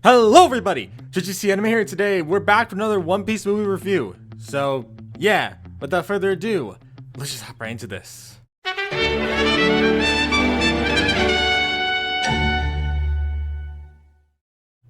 Hello everybody! JGC Anime here. Today we're back for another One Piece movie review. So yeah, without further ado, let's just hop right into this.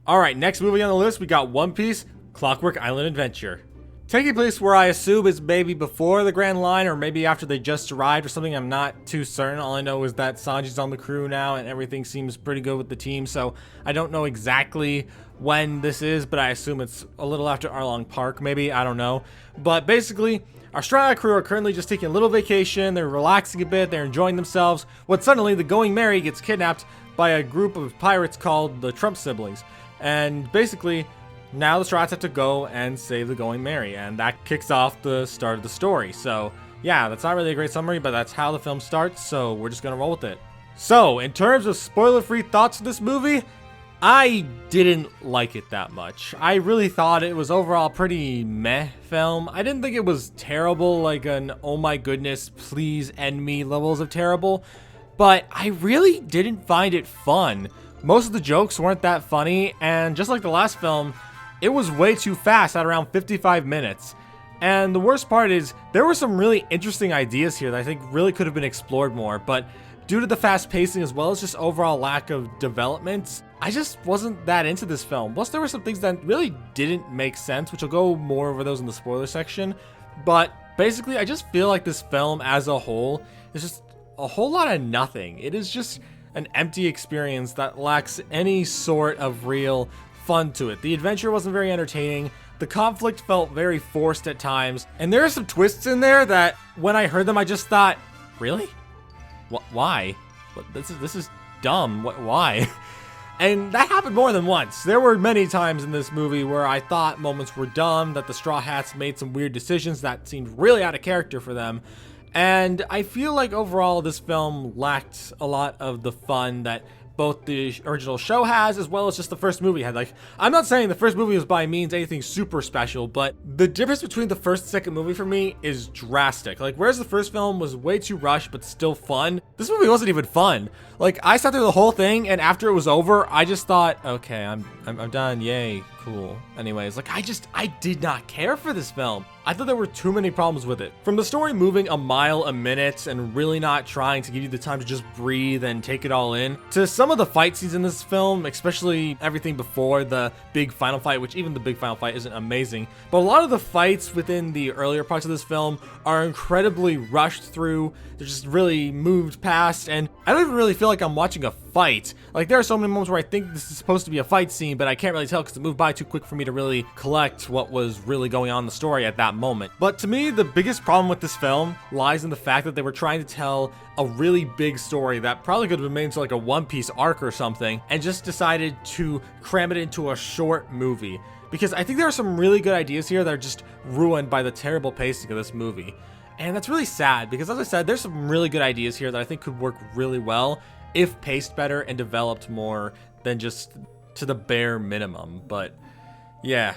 Alright, next movie on the list we got One Piece Clockwork Island Adventure. Taking place where I assume is maybe before the Grand Line or maybe after they just arrived or something. I'm not too certain. All I know is that Sanji's on the crew now and everything seems pretty good with the team. So I don't know exactly when this is, but I assume it's a little after Arlong Park maybe. I don't know. But basically, our Straw Hat crew are currently just taking a little vacation. They're relaxing a bit. They're enjoying themselves. When suddenly the Going Merry gets kidnapped by a group of pirates called the Trump Siblings. And basically, now the Straw Hats have to go and save the Going Merry, and that kicks off the start of the story. So yeah, that's not really a great summary, but that's how the film starts, so we're just gonna roll with it. So, in terms of spoiler-free thoughts of this movie, I didn't like it that much. I really thought it was overall pretty meh film. I didn't think it was terrible, like an oh my goodness, please end me levels of terrible, but I really didn't find it fun. Most of the jokes weren't that funny, and just like the last film, it was way too fast at around 55 minutes. And the worst part is, there were some really interesting ideas here that I think really could have been explored more, but due to the fast pacing as well as just overall lack of development, I just wasn't that into this film. Plus, there were some things that really didn't make sense, which I'll go more over those in the spoiler section. But basically, I just feel like this film as a whole is just a whole lot of nothing. It is just an empty experience that lacks any sort of real fun to it. The adventure wasn't very entertaining. The conflict felt very forced at times. And there are some twists in there that when I heard them, I just thought, really? Why? This is dumb. Why? And that happened more than once. There were many times in this movie where I thought moments were dumb, that the Straw Hats made some weird decisions that seemed really out of character for them. And I feel like overall this film lacked a lot of the fun that both the original show has, as well as just the first movie had. Like, I'm not saying the first movie was by means anything super special, but the difference between the first and second movie for me is drastic. Like, whereas the first film was way too rushed, but still fun, this movie wasn't even fun. Like, I sat through the whole thing, and after it was over, I just thought, okay, I'm done, yay, cool. Anyways, like, I did not care for this film. I thought there were too many problems with it. From the story moving a mile a minute and really not trying to give you the time to just breathe and take it all in, to some of the fight scenes in this film, especially everything before the big final fight, which even the big final fight isn't amazing, but a lot of the fights within the earlier parts of this film are incredibly rushed through. They're just really moved past, and I don't even really feel like I'm watching a fight. Like, there are so many moments where I think this is supposed to be a fight scene, but I can't really tell because it moved by too quick for me to really collect what was really going on in the story at that moment. But to me, the biggest problem with this film lies in the fact that they were trying to tell a really big story that probably could have been made into like a One Piece arc or something, and just decided to cram it into a short movie. Because I think there are some really good ideas here that are just ruined by the terrible pacing of this movie. And that's really sad because, as I said, there's some really good ideas here that I think could work really well if paced better and developed more than just to the bare minimum. But yeah,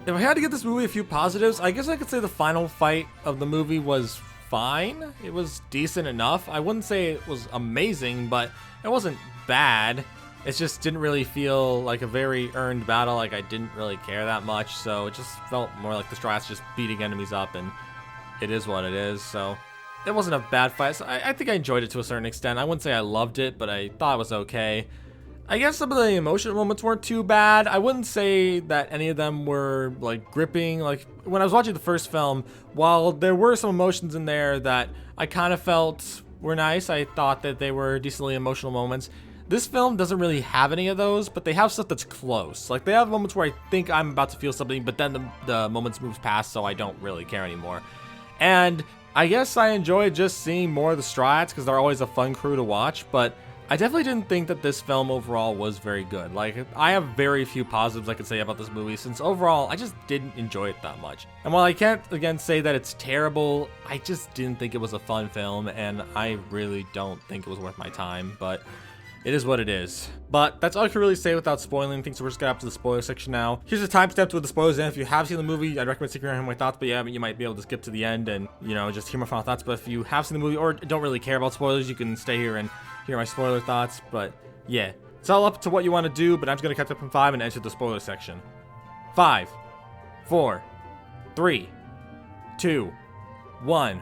if I had to give this movie a few positives, I guess I could say the final fight of the movie was fine. It was decent enough. I wouldn't say it was amazing, but it wasn't bad. It just didn't really feel like a very earned battle. Like, I didn't really care that much, so it just felt more like the Straw Hats just beating enemies up, and it is what it is. So it wasn't a bad fight. So I think I enjoyed it to a certain extent. I wouldn't say I loved it, but I thought it was okay. I guess some of the emotional moments weren't too bad. I wouldn't say that any of them were like gripping. Like, when I was watching the first film, while there were some emotions in there that I kind of felt were nice, I thought that they were decently emotional moments. This film doesn't really have any of those, but they have stuff that's close. Like, they have moments where I think I'm about to feel something, but then the moments moves past, so I don't really care anymore. And I guess I enjoyed just seeing more of the Straw Hats because they're always a fun crew to watch, but I definitely didn't think that this film overall was very good. Like, I have very few positives I could say about this movie, since overall I just didn't enjoy it that much. And while I can't again say that it's terrible, I just didn't think it was a fun film, and I really don't think it was worth my time, but it is what it is. But that's all I can really say without spoiling things, so we're just going up to the spoiler section now. Here's a timestamp with the spoilers, and if you have seen the movie, I'd recommend sticking around my thoughts, but yeah, you might be able to skip to the end and, you know, just hear my final thoughts. But if you have seen the movie or don't really care about spoilers, you can stay here and hear my spoiler thoughts. But yeah, It's all up to what you want to do, but I'm just going to catch up in 5 and enter the spoiler section. 5, 4, 3, 2, 1.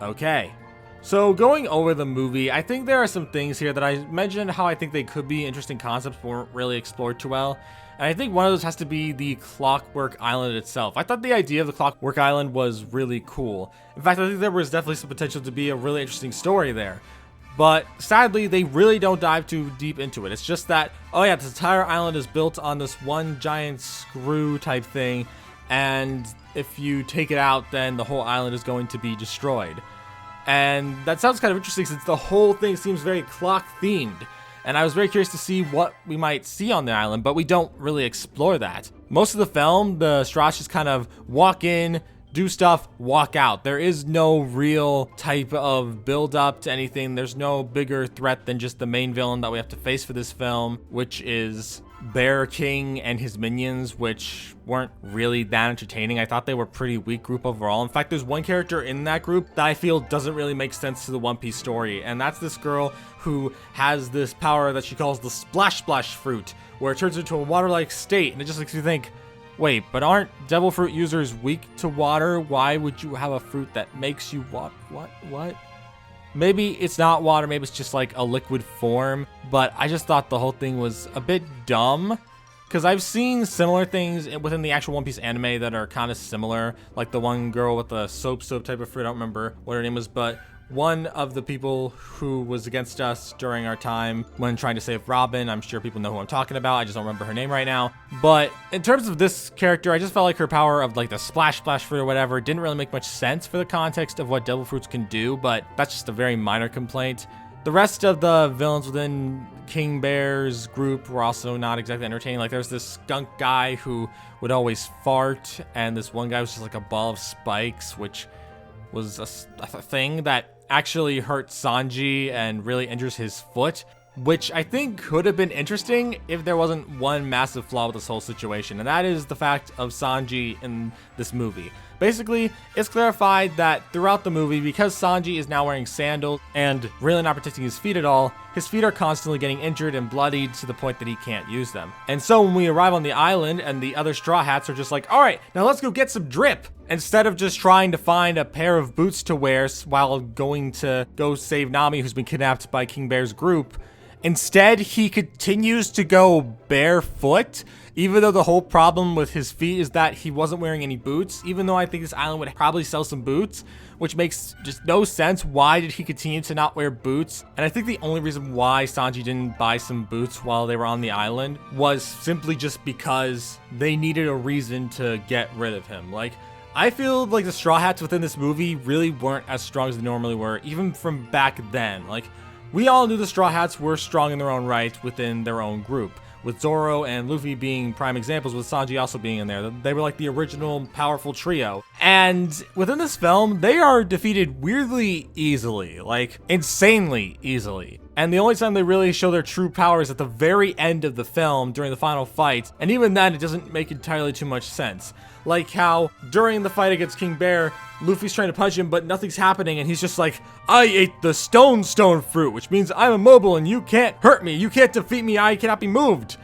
Okay. So going over the movie, I think there are some things here that I mentioned how I think they could be interesting concepts but weren't really explored too well. And I think one of those has to be the Clockwork Island itself. I thought the idea of the Clockwork Island was really cool. In fact, I think there was definitely some potential to be a really interesting story there. But sadly, they really don't dive too deep into it. It's just that, oh yeah, this entire island is built on this one giant screw type thing. And if you take it out, then the whole island is going to be destroyed. And that sounds kind of interesting since the whole thing seems very clock themed. And I was very curious to see what we might see on the island, but we don't really explore that. Most of the film, the Strahd just kind of walk in, do stuff, walk out. There is no real type of build up to anything. There's no bigger threat than just the main villain that we have to face for this film, which is Bear King and his minions, which weren't really that entertaining. I thought they were a pretty weak group overall. In fact, there's one character in that group that I feel doesn't really make sense to the One Piece story, and that's this girl who has this power that she calls the Splash Splash Fruit, where it turns into a water-like state, and it just makes you think, wait, but aren't devil fruit users weak to water? Why would you have a fruit that makes you what? Maybe it's not water, maybe it's just like a liquid form, but I just thought the whole thing was a bit dumb. Because I've seen similar things within the actual One Piece anime that are kind of similar, like the one girl with the soap type of fruit, I don't remember what her name was, but one of the people who was against us during our time when trying to save Robin, I'm sure people know who I'm talking about, I just don't remember her name right now. But in terms of this character, I just felt like her power of like the splash fruit or whatever didn't really make much sense for the context of what devil fruits can do, but that's just a very minor complaint. The rest of the villains within King Bear's group were also not exactly entertaining. Like there's this skunk guy who would always fart, and this one guy was just like a ball of spikes, which was a thing that actually hurt Sanji and really injures his foot, which I think could have been interesting if there wasn't one massive flaw with this whole situation, and that is the fact of Sanji in this movie. Basically, it's clarified that throughout the movie, because Sanji is now wearing sandals and really not protecting his feet at all, his feet are constantly getting injured and bloodied to the point that he can't use them. And so when we arrive on the island and the other Straw Hats are just like, all right, now let's go get some drip. Instead of just trying to find a pair of boots to wear while going to go save Nami, who's been kidnapped by King Bear's group, instead he continues to go barefoot, even though the whole problem with his feet is that he wasn't wearing any boots, even though I think this island would probably sell some boots, which makes just no sense. Why did he continue to not wear boots? And I think the only reason why Sanji didn't buy some boots while they were on the island was simply just because they needed a reason to get rid of him. Like, I feel like the Straw Hats within this movie really weren't as strong as they normally were, even from back then. Like, we all knew the Straw Hats were strong in their own right within their own group, with Zoro and Luffy being prime examples, with Sanji also being in there. They were like the original powerful trio. And within this film, they are defeated weirdly easily, like insanely easily. And the only time they really show their true power is at the very end of the film during the final fight, and even then it doesn't make entirely too much sense. Like how during the fight against King Bear, Luffy's trying to punch him, but nothing's happening, and he's just like, I ate the stone fruit, which means I'm immobile and you can't hurt me, you can't defeat me, I cannot be moved.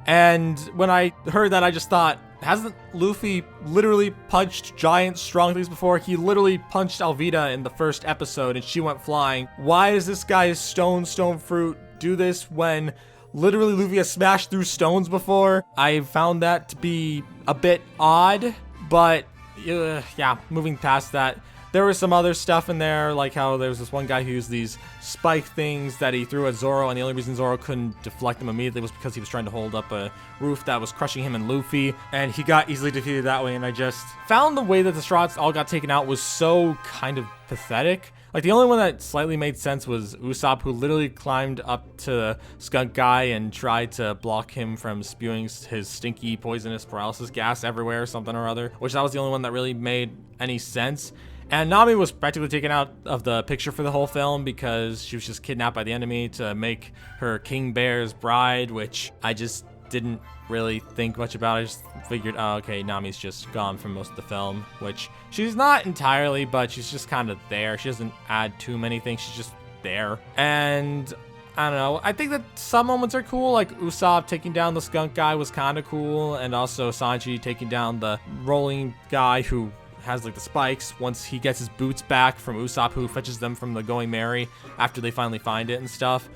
And when I heard that, I just thought, hasn't Luffy literally punched giant strong things before? He literally punched Alvida in the first episode and she went flying. Why does this guy's stone fruit do this when literally Luffy has smashed through stones before? I found that to be a bit odd, but yeah, moving past that, there was some other stuff in there, like how there was this one guy who used these spike things that he threw at Zoro, and the only reason Zoro couldn't deflect them immediately was because he was trying to hold up a roof that was crushing him and Luffy, and he got easily defeated that way. And I just found the way that the Strahds all got taken out was so kind of pathetic. Like, the only one that slightly made sense was Usopp, who literally climbed up to the skunk guy and tried to block him from spewing his stinky poisonous paralysis gas everywhere or something or other, which that was the only one that really made any sense. And Nami was practically taken out of the picture for the whole film because she was just kidnapped by the enemy to make her King Bear's bride, which I just didn't really think much about. I just figured, oh, okay, Nami's just gone from most of the film, which she's not entirely, but she's just kind of there. She doesn't add too many things. She's just there. And I don't know. I think that some moments are cool, like Usopp taking down the skunk guy was kind of cool, and also Sanji taking down the rolling guy who has like the spikes once he gets his boots back from Usopp, who fetches them from the Going Merry after they finally find it and stuff.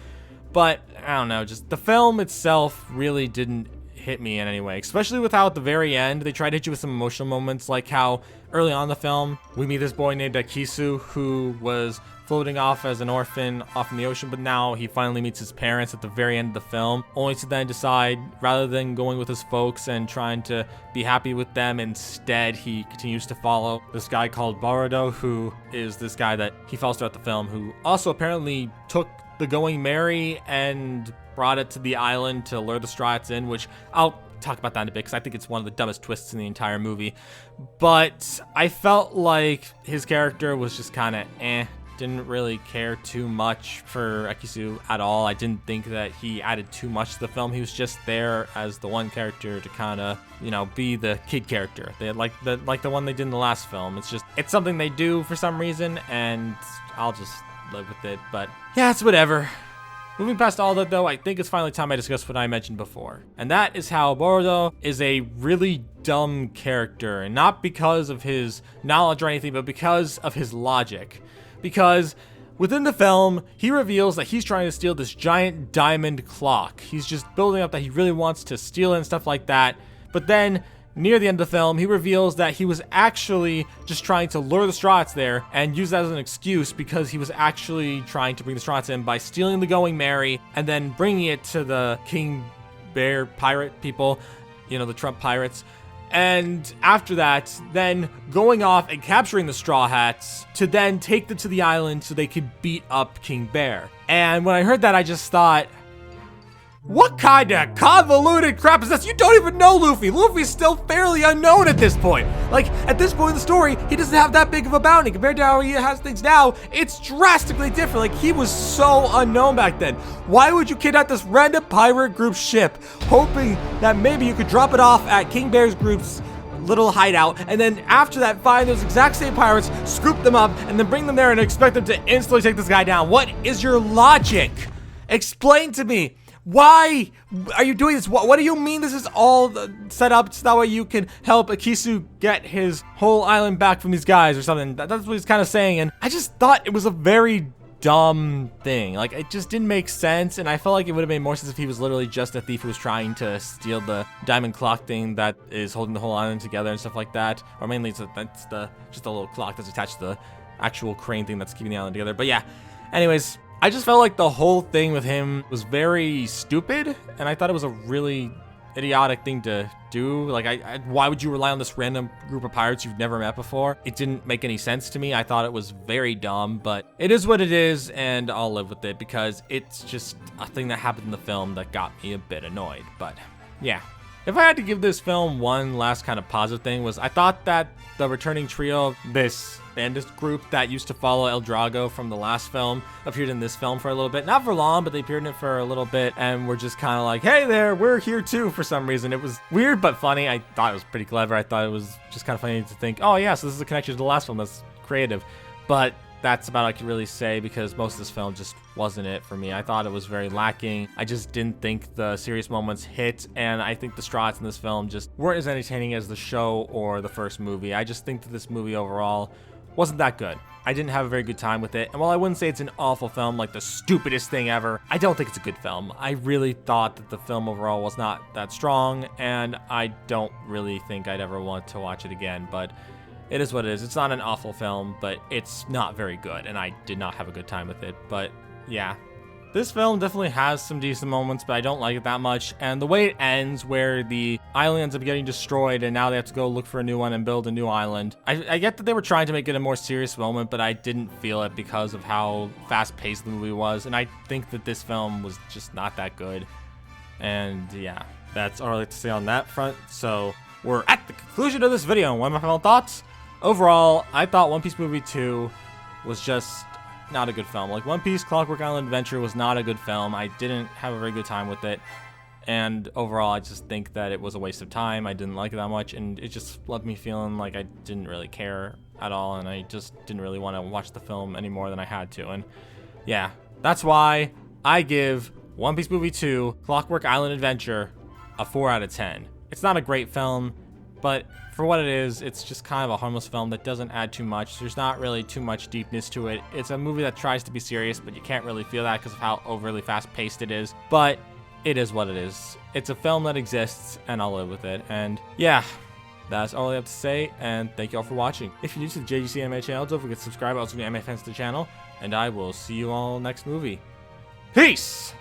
But I don't know, just the film itself really didn't hit me in any way, especially with how at the very end they tried to hit you with some emotional moments, like how early on in the film we meet this boy named Akisu who was floating off as an orphan off in the ocean, but now he finally meets his parents at the very end of the film, only to then decide, rather than going with his folks and trying to be happy with them, instead he continues to follow this guy called Boruto, who is this guy that he follows throughout the film, who also apparently took the Going Merry and brought it to the island to lure the Straw Hats in, which I'll talk about that in a bit because I think it's one of the dumbest twists in the entire movie. But I felt like his character was just kind of didn't really care too much for Akisu at all. I didn't think that he added too much to the film. He was just there as the one character to kind of, you know, be the kid character. They like the one they did in the last film. It's something they do for some reason, and I'll just live with it. But yeah, it's whatever. Moving past all that though, I think it's finally time I discuss what I mentioned before. And that is how Boruto is a really dumb character. And not because of his knowledge or anything, but because of his logic. Because within the film, he reveals that he's trying to steal this giant diamond clock. He's just building up that he really wants to steal it and stuff like that. But then near the end of the film, he reveals that he was actually just trying to lure the Straw Hats there and use that as an excuse because he was actually trying to bring the Straw Hats in by stealing the Going Merry and then bringing it to the King Bear pirate people, you know, the Trump pirates. And after that, then going off and capturing the Straw Hats to then take them to the island so they could beat up King Bear. And when I heard that, I just thought, what kind of convoluted crap is this? You don't even know Luffy. Luffy's still fairly unknown at this point. Like, at this point in the story, he doesn't have that big of a bounty. Compared to how he has things now, it's drastically different. Like, he was so unknown back then. Why would you kidnap this random pirate group ship, hoping that maybe you could drop it off at King Bear's group's little hideout, and then after that find those exact same pirates, scoop them up, and then bring them there and expect them to instantly take this guy down? What is your logic? Explain to me. Why are you doing this? What do you mean this is all set up so that way you can help Akisu get his whole island back from these guys or something? That's what he's kind of saying, and I just thought it was a very dumb thing. Like, it just didn't make sense, and I felt like it would have made more sense if he was literally just a thief who was trying to steal the diamond clock thing that is holding the whole island together and stuff like that. Or mainly that's just a little clock that's attached to the actual crane thing that's keeping the island together. But yeah, anyways, I just felt like the whole thing with him was very stupid, and I thought it was a really idiotic thing to do. Like, why would you rely on this random group of pirates you've never met before? It didn't make any sense to me. I thought it was very dumb, but it is what it is, and I'll live with it because it's just a thing that happened in the film that got me a bit annoyed. But yeah. If I had to give this film one last kind of positive thing, was I thought that the returning trio, this bandit group that used to follow El Drago from the last film, appeared in this film for a little bit. Not for long, but they appeared in it for a little bit and were just kind of like, hey there, we're here too for some reason. It was weird but funny. I thought it was pretty clever. I thought it was just kind of funny to think, oh yeah, so this is a connection to the last film. That's creative. But that's about all I can really say because most of this film just wasn't it for me. I thought it was very lacking. I just didn't think the serious moments hit, and I think the Straw Hats in this film just weren't as entertaining as the show or the first movie. I just think that this movie overall wasn't that good. I didn't have a very good time with it, and while I wouldn't say it's an awful film, like the stupidest thing ever, I don't think it's a good film. I really thought that the film overall was not that strong, and I don't really think I'd ever want to watch it again, but it is what it is. It's not an awful film, but it's not very good, and I did not have a good time with it. But yeah, this film definitely has some decent moments, but I don't like it that much. And the way it ends, where the island ends up getting destroyed, and now they have to go look for a new one and build a new island. I get that they were trying to make it a more serious moment, but I didn't feel it because of how fast-paced the movie was. And I think that this film was just not that good. And yeah, that's all I like to say on that front. So we're at the conclusion of this video. What are my final thoughts? Overall, I thought One Piece Movie 2 was just not a good film. Like, One Piece Clockwork Island Adventure was not a good film. I didn't have a very good time with it. And overall, I just think that it was a waste of time. I didn't like it that much, and it just left me feeling like I didn't really care at all, and I just didn't really want to watch the film any more than I had to. And yeah, that's why I give One Piece Movie 2, Clockwork Island Adventure, a 4 out of 10. It's not a great film, but for what it is, it's just kind of a harmless film that doesn't add too much. There's not really too much deepness to it. It's a movie that tries to be serious, but you can't really feel that because of how overly fast-paced it is. But it is what it is. It's a film that exists, and I'll live with it. And yeah, that's all I have to say, and thank you all for watching. If you're new to the JGC Anime channel, don't forget to subscribe. Also, be anime fans to the channel, and I will see you all next movie. Peace!